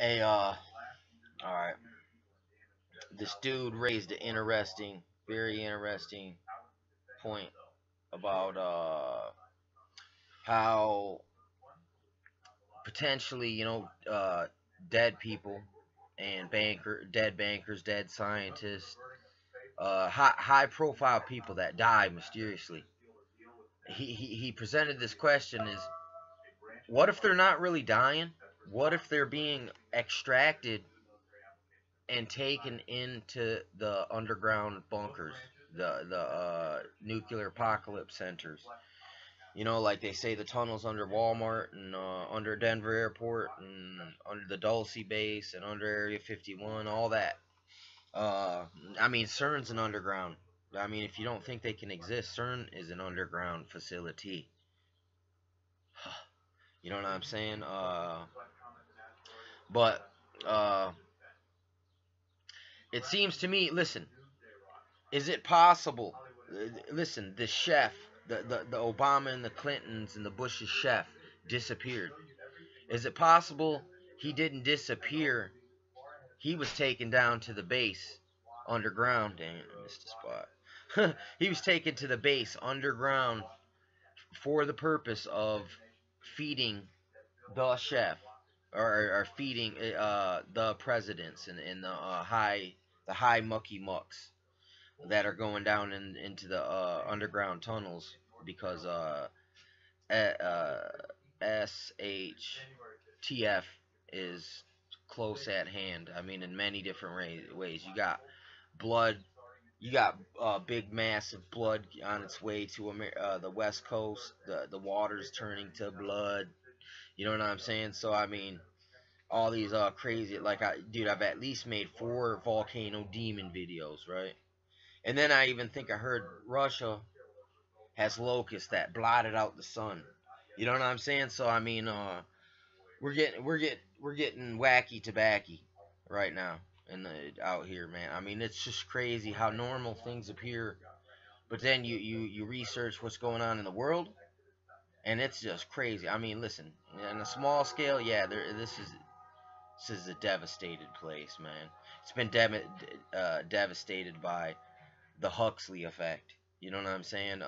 Hey, alright. This dude raised an interesting, very interesting point about how potentially, dead people and dead bankers, dead scientists, high profile people that die mysteriously. He presented this question: is what if they're not really dying? What if they're being extracted and taken into the underground bunkers, the nuclear apocalypse centers? Like they say, the tunnels under Walmart and under Denver Airport and under the Dulce base and under Area 51, all that. I mean, CERN's an underground. I mean, if you don't think they can exist, CERN is an underground facility. You know what I'm saying? But uh, it seems to me. Listen, is it possible? Listen, the chef, the Obama and the Clintons and the Bush's chef disappeared. Is it possible he didn't disappear? He was taken down to the base underground. Dang it, I missed a spot. He was taken to the base underground for the purpose of feeding the chef, or feeding the presidents and the high mucky mucks that are going down into the underground tunnels because SHTF is close at hand. I mean, in many different ways. You got blood. You got big, massive blood on its way to the West Coast. The water's turning to blood. You know what I'm saying? So I mean, all these crazy, like, dude, I've at least made 4 volcano demon videos, right? And then I even think I heard Russia has locusts that blotted out the sun. You know what I'm saying? So I mean, we're getting wacky tobacco right now out here, man. I mean, it's just crazy how normal things appear, but then you research what's going on in the world, and it's just crazy. I mean, listen, on a small scale, yeah, this is a devastated place, man. It's been devastated by the Huxley effect. You know what I'm saying?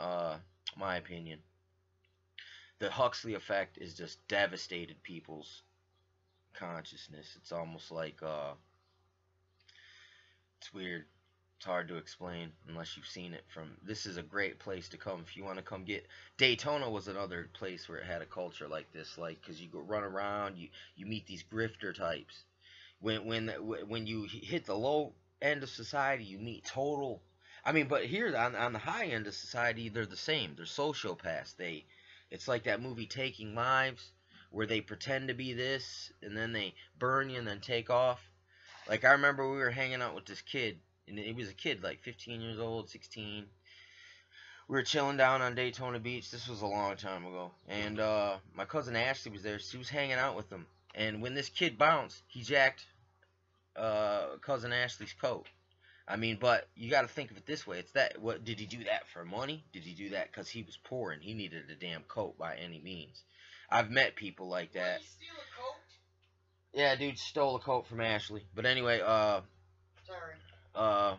My opinion. The Huxley effect is just devastated people's consciousness. It's almost like it's weird. It's hard to explain unless you've seen it from. This is a great place to come if you want to come get. Daytona was another place where it had a culture like this, like, because you go run around, you meet these grifter types. When you hit the low end of society, you meet total. I mean, but here on the high end of society, they're the same. They're sociopaths. It's like that movie Taking Lives, where they pretend to be this and then they burn you and then take off. Like, I remember we were hanging out with this kid, and he was a kid, like 15 years old, 16. We were chilling down on Daytona Beach. This was a long time ago, and my cousin Ashley was there. She was hanging out with him, and when this kid bounced, he jacked cousin Ashley's coat. I mean, but you got to think of it this way. It's that. What did he do that for? Money? Did he do that because he was poor and he needed a damn coat by any means? I've met people like that. Did he steal a coat? Yeah, dude stole a coat from Ashley. But anyway, sorry. Uh,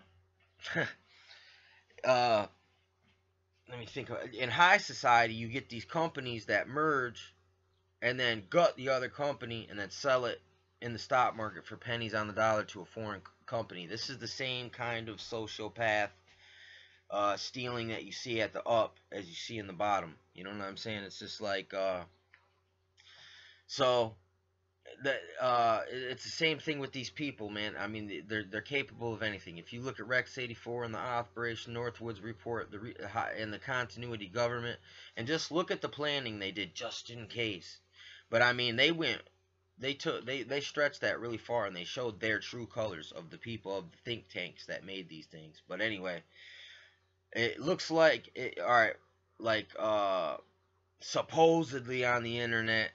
let me think. In high society, you get these companies that merge and then gut the other company and then sell it in the stock market for pennies on the dollar to a foreign company. This is the same kind of sociopath stealing that you see at the up as you see in the bottom. You know what I'm saying? It's just like so that it's the same thing with these people, man. I mean, they're capable of anything. If you look at Rex 84 and the Operation Northwoods report, and the continuity government, and just look at the planning they did just in case. But I mean, they stretched that really far, and they showed their true colors of the people of the think tanks that made these things. But anyway, it looks like all right, like supposedly on the internet,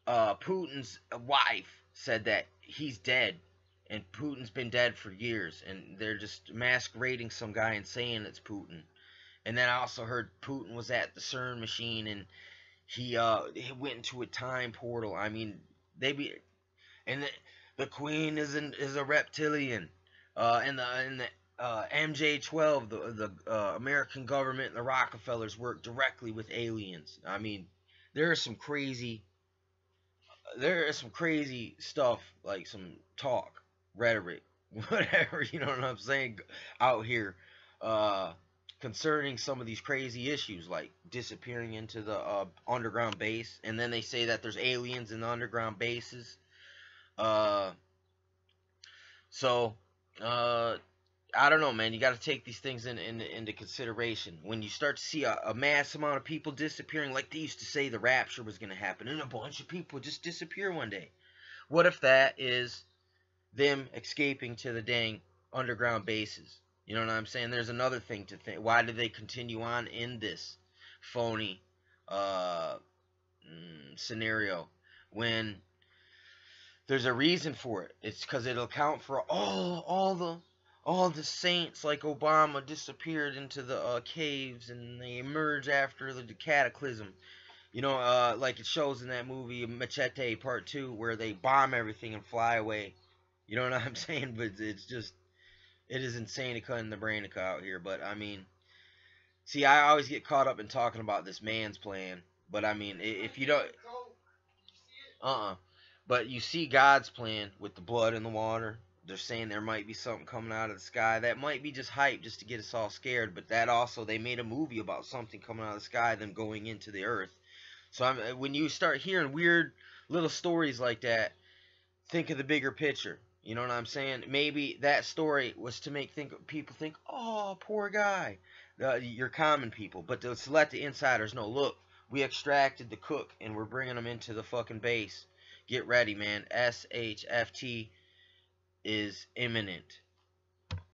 Putin's wife said that he's dead, and Putin's been dead for years, and they're just masquerading some guy and saying it's Putin. And then I also heard Putin was at the CERN machine, and he went into a time portal. I mean, They be and the queen is a reptilian. And the MJ-12, the American government, and the Rockefellers work directly with aliens. I mean, there is some crazy there is some crazy stuff, like some talk, rhetoric, whatever, you know what I'm saying, out here, uh, concerning some of these crazy issues, like disappearing into the underground base, and then they say that there's aliens in the underground bases. Uh, so, uh, I don't know, man. You got to take these things into consideration. When you start to see a mass amount of people disappearing, like they used to say the rapture was going to happen, and a bunch of people just disappear one day. What if that is them escaping to the dang underground bases? You know what I'm saying? There's another thing to think. Why do they continue on in this phony uh, scenario when there's a reason for it? It's because it'll account for all the saints, like Obama disappeared into the caves and they emerge after the cataclysm. Like it shows in that movie Machete Part 2, where they bomb everything and fly away. You know what I'm saying? But it is insane to cut in the brain out here. But I mean, see, I always get caught up in talking about this man's plan. But I mean, if you don't, but you see God's plan with the blood in the water. They're saying there might be something coming out of the sky. That might be just hype just to get us all scared. But that also, they made a movie about something coming out of the sky, them going into the earth. So when you start hearing weird little stories like that, think of the bigger picture. You know what I'm saying? Maybe that story was to make people think, oh, poor guy, your common people. But to let the insiders know, look, we extracted the cook and we're bringing them into the fucking base. Get ready, man. SHFT is imminent.